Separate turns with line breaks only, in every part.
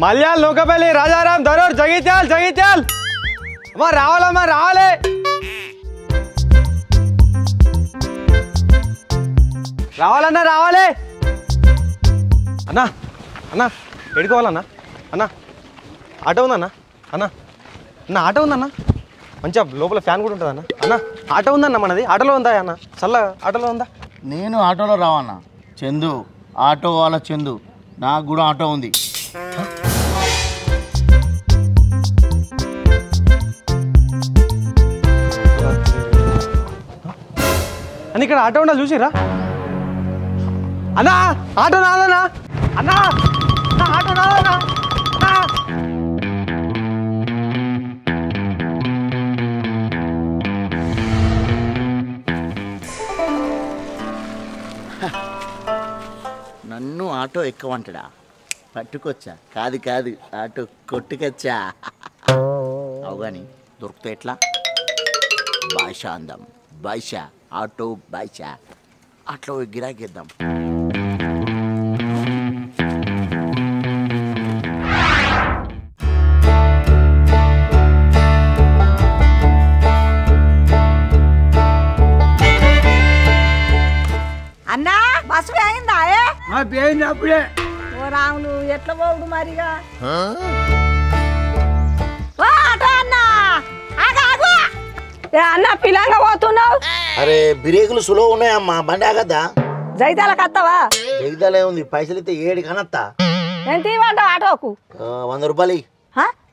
మల్యాల్ లోకపల్లి రాజారాం దరూర్ జగిత్యాల్ జగిత్యాల్ అమ్మా రావాలమ్మా రావాలి రావాలన్నా రావాలి అన్నా అన్నా ఎడుకోవాలన్నా అన్నా ఆటో ఉందన్నా అన్నా అన్న ఆటో ఉందన్నా మంచిగా లోపల ఫ్యాన్ కూడా ఉంటుందన్నా అన్న ఆటో ఉందన్న మనది ఆటోలో ఉందా అన్న చల్ల ఆటోలో ఉందా
నేను ఆటోలో రావన్నా చందు ఆటో వాళ్ళ చందు నాకు కూడా ఆటో ఉంది
అని ఇక్కడ ఆటో ఉండాలి చూసిరా అన్నా ఆటో నాదన్నా అన్నా ఆటో నాదన్నా
నన్ను ఆటో ఎక్కమంటాడా పట్టుకొచ్చా కాదు కాదు ఆటో కొట్టుకొచ్చా అవుగాని దొరికితే ఎట్లా భాష అందం భాష ఆటో భాష అట్లా గిరాకేద్దాం
అన్నా బస్సు అయిందా
అప్పుడే
ఓ రాములు ఎట్లా పోవుడు మరిగా ఆటో అన్నా అన్న పిల్లంగా పోతున్నావు
అరే బ్రేకులు సులో ఉన్నాయమ్మా బండి ఆగద్దా
జైతాలకు వస్తావా
జగిదాలే ఉంది పైసలు ఇస్తే 7 కనత్తా
ఎంత ఇవ్వంటావు ఆటోకు
100 రూపాయలు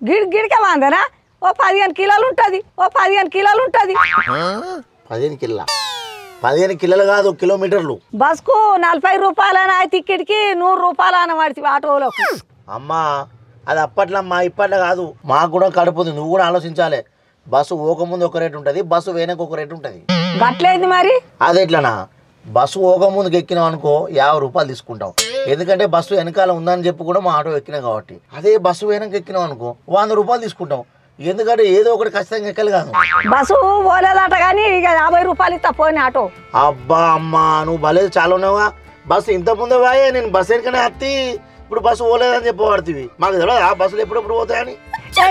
గిడికే వాందనా ఓ 15 కిలోలు ఉంటుంది
15 కిలో 15 కిలోలు కాదు కిలోమీటర్లు
బస్కు 40 రూపాయలన టికెట్కి 100 రూపాయలన పడుతుంది ఆటోలకు
అమ్మా అది అప్పట్లమ్మా ఇప్పట్లో కాదు మాకు కూడా కడుపుంది నువ్వు కూడా ఆలోచించాలి బస్సు ఓకముందు ఒక రేటు ఉంటుంది బస్సు వెనక ఒక రేటు ఉంటుంది
గట్లేదు మరి
అదే ఎట్లనా బస్సు ఓకముందుకు ఎక్కినాం అనుకో 50 రూపాయలు తీసుకుంటాం ఎందుకంటే బస్సు వెనకాల ఉందని చెప్పి కూడా మా ఆటో ఎక్కినాం కాబట్టి అదే బస్సు వెనక ఎక్కినాం అనుకో 100 రూపాయలు తీసుకుంటాం ఎందుకంటే ఏదో ఒకటి ఖచ్చితంగా ఎక్కాలి కాదు
బస్సు పోలేదట కానీ ఇక 50 రూపాయలు ఇస్తా పోనీ ఆటో
అబ్బా అమ్మా నువ్వు భలేదు చాలా ఉన్నావా బస్సు ఇంత ముందే వాయే నేను బస్సు వెనకనే హత్తి ఇప్పుడు బస్సు పోలేదని చెప్పబడుతుంది మాకు తెలియదు ఆ బస్సులు ఎప్పుడెప్పుడు పోతాయని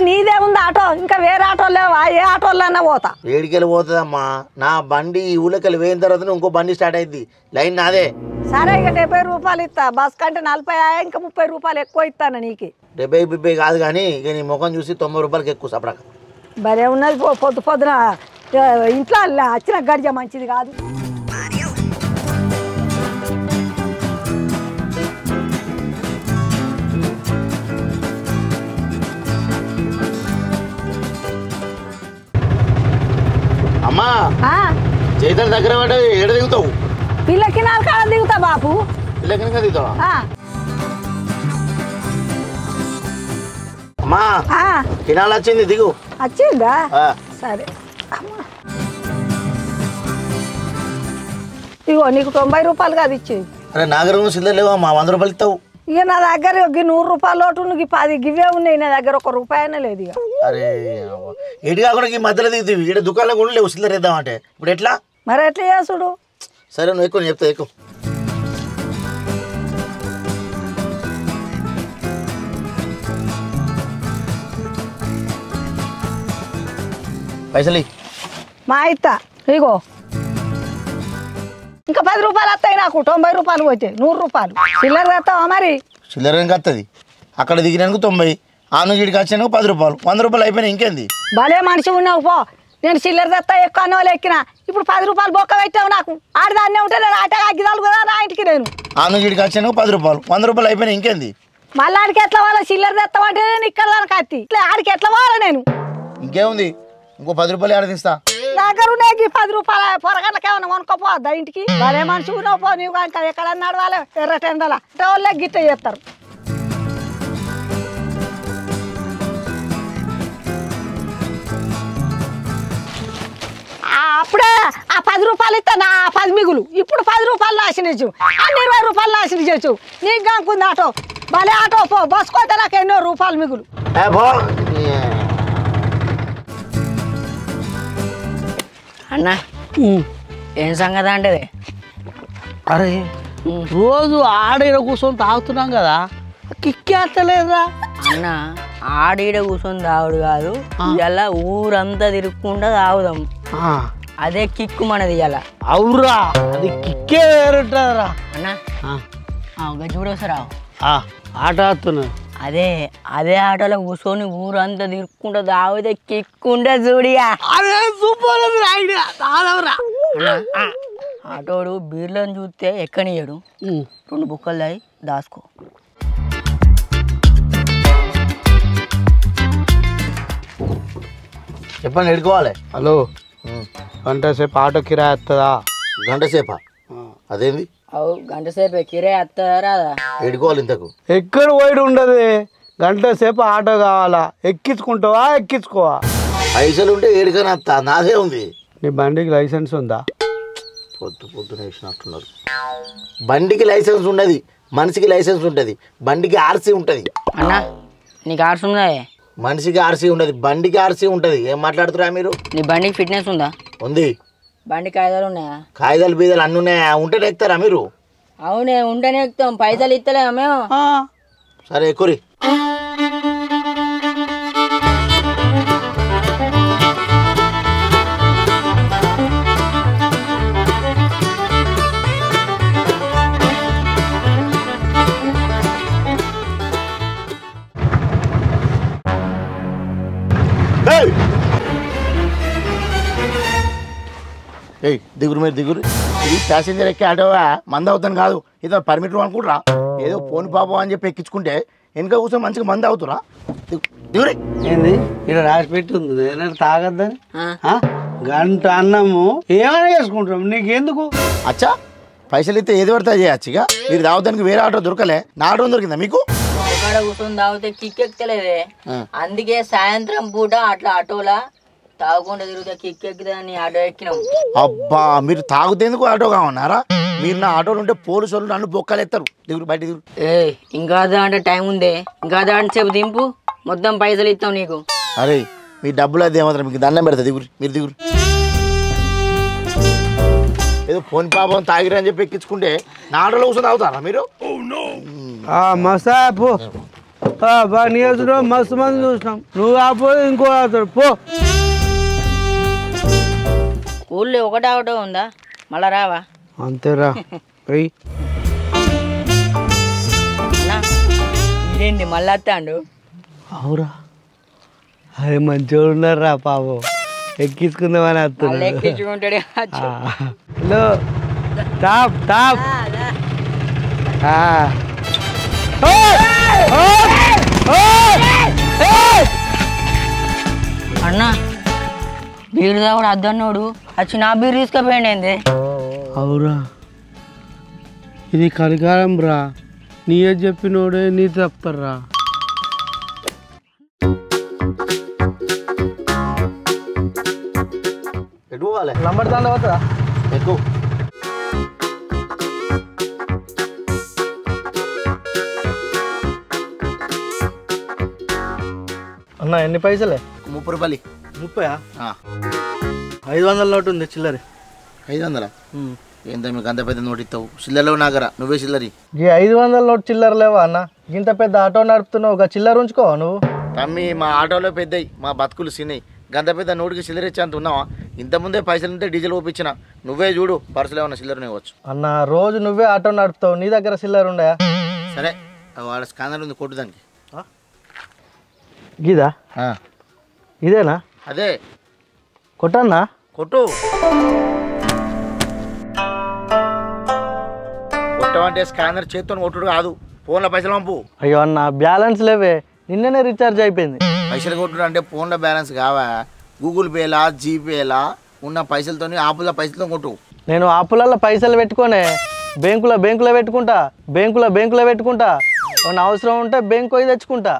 నీదే ఉంది ఆటో ఇంకా వేరే ఆటో లేవా ఏ ఆటోలన్నా పోతా
ఏడికెళ్ళి పోతుందమ్మా నా బండి ఊళ్ళకెళ్ళి వేయిన తర్వాత ఇంకో బండి స్టార్ట్ అయింది లైన్ నాదే
సరే ఇక 70 రూపాయలు ఇస్తా బస్ కంటే 40 ఇంకా 30 రూపాయలు ఎక్కువ ఇస్తాను నీకు
70 కాదు కానీ ఇక నీ ముఖం చూసి 90 రూపాయలకి ఎక్కువ సపడక
భలే ఉన్నది పొద్దున ఇంట్లో వచ్చిన గడిజ మంచిది కాదు
అమ్మా చైతన్య దగ్గర పడ్డా ఏడ దిగుతావు
పిల్లకి 4 కాడ దిగుతా బాపు
పిల్లకి దిగుతావా అమ్మా తినాలి వచ్చింది దిగు
వచ్చిందా సరే ఇగో నీకు 90 రూపాయలు కాదు ఇచ్చేది
అరే నాగరం సిల్లర్ లేవా మా 100 రూపాయలు ఇస్తావు
ఇక నా దగ్గర 100 రూపాయల లోటు నువ్వు 10 గివే ఉన్నాయి నా దగ్గర 1 రూపాయనే లేదు ఇక
అరే ఎడిగా కూడా ఈ మధ్యలో దిగుతావు ఇక్కడ దుకాణంలో కూడా లేవు సిల్లర్ ఇద్దామంటే ఇప్పుడు ఎట్లా
మరి ఎట్లా చేసుడు
సరే నువ్వు ఎక్కువ చెప్తా ఎక్కువ పైసలు
మా ఇత్త ఇగో ఇంకా 10 రూపాయలు వస్తాయి నాకు 90 రూపాయలు పోతే 100 రూపాయలు చిల్లర తెస్తావా మరి
చిల్లర ఏం వస్తుంది అక్కడ దిగినానికి 90 ఆ నుంచి ఇడికి వచ్చాను 10 రూపాయలు 100 రూపాయలు అయిపోయినా ఇంకేంది
భలే మనిషి ఉన్నావు పో నేను చిల్లర తెస్తా ఎక్కువ అన్న వాళ్ళు ఎక్కినా ఇప్పుడు 10 రూపాయలు బొక్క పెట్టావు నాకు ఆడదాన్నే ఉంటే నేను ఆట అగ్గిదాలు కదా నా ఇంటికి నేను
ఆ నుంచి ఇడికి వచ్చాను 10 రూపాయలు 100 రూపాయలు అయిపోయినా ఇంకేంది
మళ్ళీ ఆడికి ఎట్లా వాళ్ళ చిల్లర తెస్తామంటే నేను ఇక్కడ దానికి కత్తి ఇట్లా ఆడికి ఎట్లా పోవాలా నేను
ఇంకేముంది ఇంకో 10 రూపాయలు ఆడ తీస్తా
దగ్గర ఉన్నాయి 10 రూపాయల పొరగట్లకి ఏమన్నా కొనుక్కోపోద్దా ఇంటికి భలే మనిషి ఉన్నావు పో నీవు ఇంకా ఎక్కడ నడవాలి ఎర్రటెండల వాళ్ళే గిట్ట చేస్తారు అప్పుడే ఆ 10 రూపాయలు ఇస్తా నా 10 మిగులు ఇప్పుడు 10 రూపాయలు నాశనించు అన్ని 20 రూపాయలు నాశనించు నీకు కానుకుంది ఆటో భలే ఆటో పో బస్ కోతే నాకు ఎన్నో రూపాయలు మిగులు
అన్నా ఏం సంగతి అంటే
అరే రోజు ఆడైన కూర్చొని తాగుతున్నాం కదా కిక్కేస్తలేదురా
అన్న ఆడీడ కూర్చొని తాగుడు కాదు ఇలా ఊరంతా తిరుక్కుంటా తాగుదాం అదే కిక్కు మనది ఇలా
అవురా అది కిక్కే వేరుంటుందిరా
అన్న ఒక చూడొస్తారా
ఆట ఆడుతున్నా
అదే అదే ఆటోలో కూర్చొని ఊరంతా తిరుక్కుంటా తాగితే కిక్కుంటే చూడియా
అరే సూపర్ ఐడియా తాగవరా
ఆటోడు బీర్లను చూస్తే ఎక్కనియడు 2 బుక్కలు తాగి దాసుకో
చెప్పండి ఎడుకోవాలి
హలో గంట సేపు ఆటో కిరాయి వస్తుందా
గంట సేపా అదేంది
అవు గంట సేపు కిరాయి వస్తుందా రాదా
ఎడుకోవాలి ఇంతకు
ఎక్కడ పోయి ఉండదు గంట సేపు ఆటో కావాలా ఎక్కించుకుంటావా ఎక్కించుకోవా
పైసలు ఉంటే ఏడుకని వస్తా నాదే ఉంది
నీ బండికి లైసెన్స్ ఉందా
పొద్దున వేసినట్టున్నారు బండికి లైసెన్స్ ఉండదు మనిషికి లైసెన్స్ ఉంటుంది బండికి ఆర్సీ ఉంటుంది
అన్న నీకు ఆర్స్ ఉందా
మనిషికి ఆర్సీ ఉండదు బండికి ఆర్సీ ఉంటుంది ఏం మాట్లాడుతురా మీరు
నీ బండికి ఫిట్నెస్ ఉందా
ఉంది
బండి కాగితాలు ఉన్నాయా
కాగితాలు బీదాలు అన్నీ ఉన్నాయా ఉంటేనే ఎక్కుతారా మీరు
అవునే ఉంటేనే ఎక్కుతాం పైసలు ఇస్తలేమా మేము
సరే ఎక్కురి ఏయ్ దిగురు మీరు దిగురు ఇది ప్యాసింజర్ ఎక్కి ఆటోవా మంద అవుతాను కాదు ఇదో పర్మిట్ అనుకుంటురా ఏదో పోని పాపం అని చెప్పి ఎక్కించుకుంటే వెనక కూర్చొని మంచిగా మంద అవుతురా దిగురే
ఏంది ఇక్కడ రాసి పెట్టి ఉంది ఏదైనా తాగద్దని గంట అన్నము ఏమైనా చేసుకుంటాం నీకెందుకు
అచ్చా పైసలు ఇస్తే ఏది పడితే చేయచ్చు ఇక మీరు తాగుతానికి వేరే ఆటో దొరకలే నా ఆటో దొరికిందా మీకు
ఒకడ కూర్చొని తాగితే కిక్ ఎక్కుతలేదే అందుకే సాయంత్రం పూట అట్లా ఆటోలా తాగకుండా తిరుగుతా కిక్ ఎక్కుదని ఆటో ఎక్కినాం
అబ్బా మీరు తాగుతేందుకు ఆటో కావన్నారా మీరు నా ఆటోలు ఉంటే పోలీసు వాళ్ళు నన్ను బొక్కలు ఎత్తారు దిగురు బయట దిగురు
ఇంకా అంటే టైం ఉందే ఇంకా సేపు దింపు మొత్తం పైసలు ఇస్తాం నీకు
అరే మీ డబ్బులు అది ఏమాత్రం మీకు దండం పెడతా దిగురు మీరు దిగురు ఏదో ఫోన్ పాపం తాగిరా అని చెప్పి ఎక్కించుకుంటే నా ఆటోలో కూర్చొని తాగుతారా మీరు
మస్తు పో బాగా నీ చూసినావు మస్తు మంది చూసినాం నువ్వు కాకపోతే ఇంకో ఆడతాడు పో
ఊళ్ళో ఒకటే ఆటో ఉందా మళ్ళా రావా
అంతేరా వెయ్యి
ఇదేంటి మళ్ళా వస్తాడు
అవురా అరే మంచిగా ఉన్నారా పాపం ఎక్కించుకుందామని వస్తున్నాడు
ఎక్కించుకుంటాడు
హలో టాప్ టాప్
అన్న బీరు కూడా అద్దన్నోడు వచ్చి నా బీరు తీసుకుపోయింది
అవురా ఇది కలికాలం రా నీయే చెప్పినోడే నీ చెప్తారా
ఎటు పోవాలి
నంబర్ తాండ పోతుందా
ఎక్కువ
అన్న ఎన్ని పైసలే
30 రూపాయలు
30 500 నోటు ఉంది చిల్లరి
500 ఏంటో మీకు అంత పెద్ద నోటు ఇస్తావు చిల్లరలో నాగరా నువ్వే చిల్లరి
ఈ 500 నోటు చిల్లర లేవా అన్న ఇంత పెద్ద ఆటో నడుపుతున్నావు ఒక చిల్లర ఉంచుకోవా నువ్వు
తమ్మి మా ఆటోలో పెద్దయి మా బతుకులు సిన్నయి గంత పెద్ద నోటికి చిల్లర ఇచ్చే అంత ఉన్నావా ఇంతకుముందే పైసలు ఉంటే డీజిల్ ఒప్పించిన నువ్వే చూడు పర్సులో ఏమన్నా చిల్లరనే ఇవ్వచ్చు
అన్న రోజు నువ్వే ఆటో నడుపుతావు నీ దగ్గర చిల్లర ఉండయా
సరే వాడ స్కానర్ ఉంది కొట్టు దానికి
గీదా ఇదేనా
అదే
కొట్టన్నా
కొట్టు కొట్టమంటే స్కానర్ చేతితో కొట్టుడు కాదు ఫోన్లో పైసలు పంపు
అయ్యో అన్న బ్యాలెన్స్ లేవే నిన్ననే రీఛార్జ్ అయిపోయింది
పైసలు కొట్టుడు అంటే ఫోన్లో బ్యాలెన్స్ కావా గూగుల్ పేలా జీపేలా ఉన్న పైసలతో ఆపుల పైసలతో కొట్టు
నేను అప్పులలో పైసలు పెట్టుకోనే బ్యాంకులో పెట్టుకుంటా ఏమన్నా అవసరం ఉంటే బ్యాంకు పోయి తెచ్చుకుంటా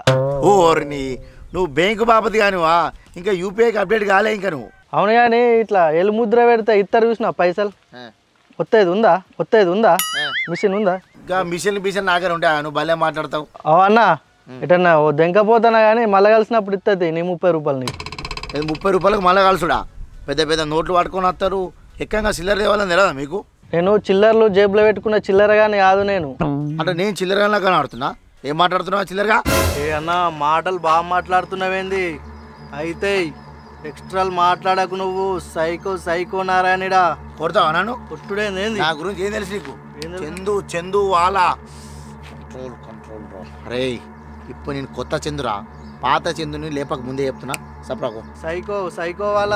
ఓర్ని నువ్వు బ్యాంకు బాపతి కానివా ఇంకా యూపీఐకి అప్డేట్ కాలే ఇంకా నువ్వు
అవును కానీ ఇట్లా ఎలు ముద్ర పెడితే ఇద్దరు చూసిన పైసలు కొత్తది ఉందా మిషన్ ఉందా
ఇంకా మిషన్ నాగర ఉంటా నువ్వు భలే మాట్లాడతావు
అవన్నా ఎటన్నా ఓ దెంకపోతానా కానీ మళ్ళీ కలిసినప్పుడు ఇస్తుంది నీ 30 రూపాయలు నీకు
30 రూపాయలకు మళ్ళీ కలుసుడా పెద్ద పెద్ద నోట్లు పట్టుకొని వస్తారు ఎక్కంగా చిల్లర తేవాలని తెలియదా మీకు
నేను చిల్లర్లు జేబులో పెట్టుకున్న చిల్లర కానీ కాదు నేను
అంటే నేను చిల్లరగా కనబడుతున్నా ఏం మాట్లాడుతున్నావు చిల్లరగా?
ఏ అన్న మాటలు బాగా మాట్లాడుతున్నావేంది? అయితే ఎక్స్ట్రాలు మాట్లాడకు నువ్వు. సైకో నారాయణుడా.
కొడతావా నన్ను?
పుట్టుడేంది?
నా గురించి ఏం తెలుసు నీకు? చందు వాళ్ళ కంట్రోల్ రే. ఇప్పుడు నేను కొత్త చందురా, పాత చందుని లేపక ముందే చెప్తున్నా. సప్రాకు
సైకో వాళ్ళ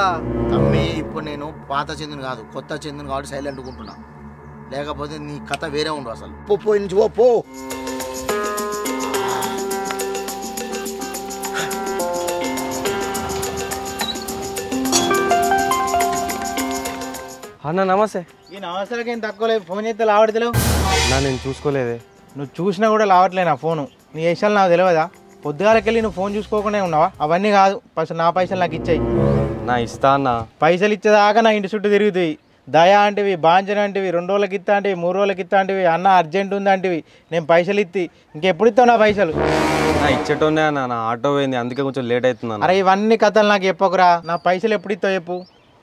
తమ్మి. ఇప్పుడు నేను పాత చందుని కాదు, కొత్త చందుని కాబట్టి సైలెంట్ ఉంటున్నా. లేకపోతే నీ కథ వేరే ఉండు. అసలు పో నుంచి పో.
అన్న నమస్తే.
ఈ నమస్తేలకి ఏం తక్కువ లేదు. ఫోన్ చేస్తే లావడతలేవు.
నా నేను చూసుకోలేదే.
నువ్వు చూసినా కూడా లావట్లే నా ఫోను. నీ విషయాలు నాకు తెలియదా? పొద్దుగాలకెళ్ళి నువ్వు ఫోన్ చూసుకోకుండా ఉన్నావా? అవన్నీ కాదు, ఫస్ట్ నా పైసలు నాకు ఇచ్చాయి.
నా ఇస్తా అన్న.
పైసలు ఇచ్చేదాకా నా ఇంటి చుట్టూ తిరుగుతాయి. దయా అంటివి, బాంచన అంటివి, 2 రోజులకి ఇస్తా అంటివి, 3 రోజులకి ఇస్తా అంటివి, అన్న అర్జెంట్ ఉంది అంటివి. నేను పైసలు ఇత్తి ఇంకెప్పుడు ఇస్తావు నా పైసలు?
నా ఇచ్చేటోనే అన్న. నా ఆటో పోయింది, అందుకే కొంచెం లేట్ అవుతుంది.
అరే ఇవన్నీ కథలు నాకు చెప్పకురా. నా పైసలు ఎప్పుడు ఇస్తావు చెప్పు.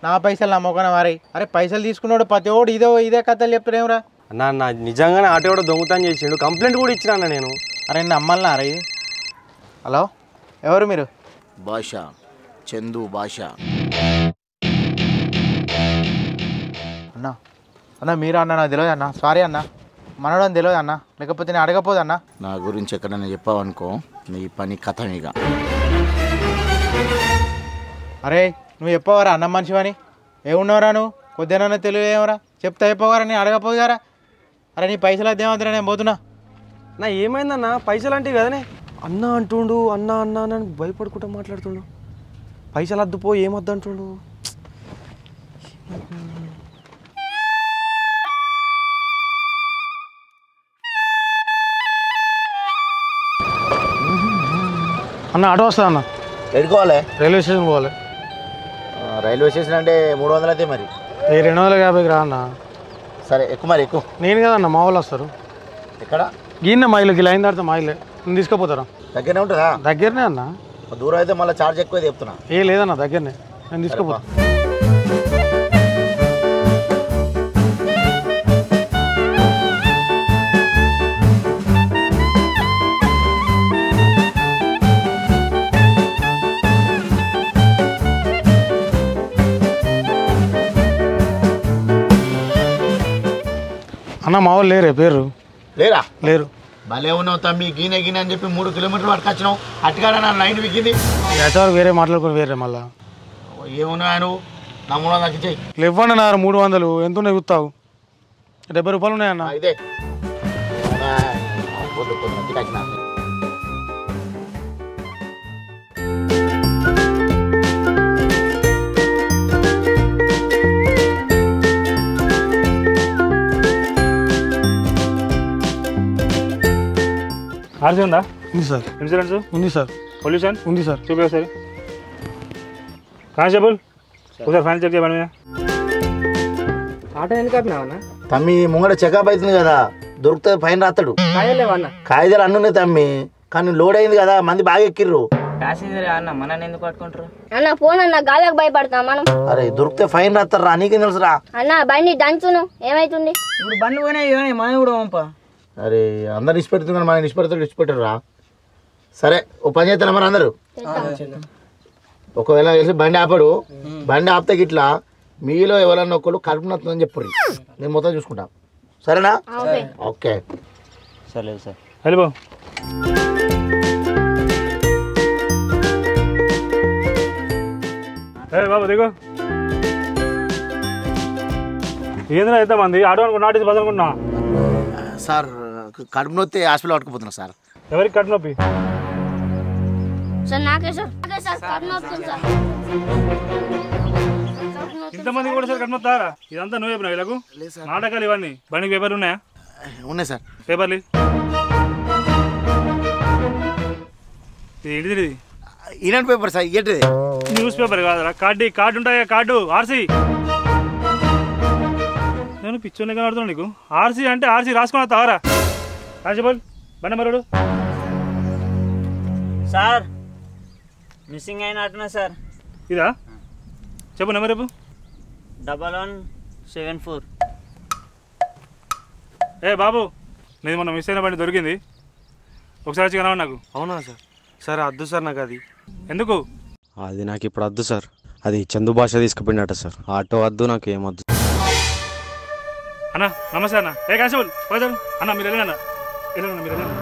నా పైసలు నా మొక్కన మారి. అరే పైసలు తీసుకున్నాడు ప్రతి ఓడు ఇదే కథలు చెప్తారేమరా?
అన్న నిజంగానే ఆటో కూడా దొంగతనం చేసిండు. కంప్లైంట్ కూడా ఇచ్చినా అన్న నేను.
అరే నమ్మల్నా? అరే హలో, ఎవరు మీరు?
భాష, చందు భాష.
అన్న మీరు అన్న నాకు తెలియదు అన్న. సారీ అన్న, మనడం తెలియదు అన్న. లేకపోతే నేను అడగపోదు అన్న.
నా గురించి ఎక్కడైనా చెప్పావనుకో నీ పని కథ ఇక.
అరే నువ్వు చెప్పవరా అన్న మనిషివని? ఏమున్నావురా నువ్వు? కొద్దిగా తెలియదు ఏమరా? చెప్తా చెప్పవరా? నేను అడగపోయారా? అరే నీ పైసలు అదేమవుతురా? నేను పోతున్నా.
నా ఏమైందన్న? పైసలు అంటే కదనే అన్న అంటుండు. అన్న నన్ను భయపడుకుంటూ మాట్లాడుతుండు. పైసలు అద్దుపో ఏమద్దు అంటుండు.
అన్న ఆటో వస్తుంది అన్న.
ఎడుకోవాలి?
రైల్వే స్టేషన్ పోవాలి.
రైల్వే స్టేషన్ అంటే 300 అయితే మరి.
250కి రా అన్న.
సరే ఎక్కువ మరి ఎక్కువ.
నేను కదన్న, మా వాళ్ళు వస్తారు.
ఎక్కడ?
గిన్నె మా ఇల్లుకి లైన్ దాడితే మా ఇల్లే. నేను తీసుకుపోతారా?
దగ్గరనే ఉంటుందా?
దగ్గరనే అన్న.
దూరం అయితే మళ్ళీ ఛార్జ్ ఎక్కువ చెప్తున్నా.
ఏ లేదన్న, దగ్గరనే. నేను తీసుకుపోతా. అన్న మా వాళ్ళు లేరే పేరు?
లేరా?
లేరు.
భలే ఉన్నావు తమ్మి. గీనే అని చెప్పి 3 కిలోమీటర్లు పట్టుకొచ్చినావు. అట్టుగానే నా లైన్ విగ్గింది.
యాచవారు వేరే మాట్లాడుకుని వేరే మళ్ళా.
ఏమున్నా నువ్వు? నా 300 నాకు ఇచ్చేయి.
ఇవ్వండి అన్న. 300 ఎంత ఉన్నాయి గుత్తావు? 70 రూపాయలు ఉన్నాయన్న.
ఇదే
ఆర్సీ ఉందా?
ఉంది సార్.
ఇన్సూరెన్స్
ఉంది సార్.
పొల్యూషన్
ఉంది సార్.
చూపి ఒకసారి. కానిస్టేబుల్ ఒకసారి ఫైన్ చెక్ చేయమని.
ఆటో ఎందుకు ఆపినావన్నా?
తమ్మి ముంగడ చెకప్ అవుతుంది కదా, దొరికితే ఫైన్ రాస్తాడు. కాయిదాలు అన్నున్నాయి తమ్మి, కానీ లోడ్ అయింది కదా, మంది బాగా ఎక్కిర్రు.
ప్యాసింజర్ అన్న మనని ఎందుకు పట్టుకుంటారు
అన్న? ఫోన్ అన్న గాలకు భయపడతాం మనం.
అరే దొరికితే ఫైన్ రాస్తారు రా, నీకేం తెలుసురా?
అన్న బండి దంచును ఏమైతుంది?
ఇప్పుడు బండ్లు పోయినాయి మనం కూడా పంప.
అరే అందరు ఇచ్చిపెడుతుంది కానీ మనం ఇచ్చిపెడతారు రా. సరే ఓ పని చేస్తారా మరి అందరూ? ఒకవేళ కలిసి బండి ఆపడు, బండి ఆపితే ఇట్లా మీలో ఎవరన్నా ఒకళ్ళు కడుపు నొస్తుందని చెప్పరు, నేను మొత్తం చూసుకుంటా. సరేనా? ఓకే
సరే సార్. వెళ్ళిపో. బాబు దిగు. ఏంద్రా ఎంతమంది ఆటో అనుకున్నా, నాటి బస్ అనుకున్నా.
సార్ కడుపు నొత్తి హాస్పిటల్ పట్టుకుపోతున్నా సార్.
ఎవరికి కడుపు నొప్పి?
సార్ నాకే సార్. కడుపు నొప్పి సార్.
ఇంతమంది కూడా సార్ కడుపు నొత్తారా? ఇదంతా నువ్వు చెప్పినా వీళ్ళకు నాటకాలు ఇవన్నీ? బండికి పేపర్లు ఉన్నాయా?
ఉన్నాయి సార్.
పేపర్లు ఇది ఏంటిది?
ఈనాడు పేపర్ సార్. ఏంటిది?
న్యూస్ పేపర్ కాదురా, కార్డు ఉంటాయా? Card RC. నేను పిచ్చోని కనబడుతున్నా నీకు. ఆర్సీ అంటే ఆర్సీ రాసుకున్నా తావరా? కానిస్టేబుల్ బండి మరుడు.
సార్ మిస్సింగ్ అయినట్టున్నా సార్.
ఇదా? చెప్పు నెంబర్ రేపు.
1174.
ఏ బాబు, నేను మొన్న మిస్ అయిన బండి దొరికింది. ఒకసారి వచ్చి కనవండి నాకు.
అవునా సార్? సార్ వద్దు సార్ నాకు అది.
ఎందుకు?
అది నాకు ఇప్పుడు వద్దు సార్. అది చందు భాష తీసుకుపోయినట్ట సార్. ఆటో వద్దు, నాకు ఏమొద్దు.
అన్న నమస్తే అన్న. ఏ కానిస్టేబుల్ పోతాడు అన్న, మీరు వెళ్ళండి అన్న. వెళ్ళండి మీరు వెళ్ళండి.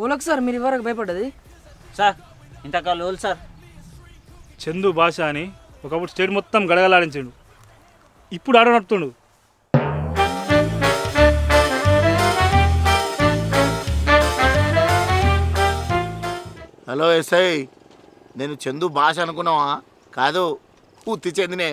ఓలకు సార్ మీరు ఇవ్వరకు భయపడ్డది
సార్ ఇంతకాలం ఓలు సార్.
చందు భాష అని ఒకప్పుడు స్టేట్ మొత్తం గడగలాడించాడు. ఇప్పుడు ఆటో నడుపుతుండు.
హలో ఎస్ఐ, నేను చందు భాష అనుకున్నావా? కాదు, ఉత్తి చెందినే.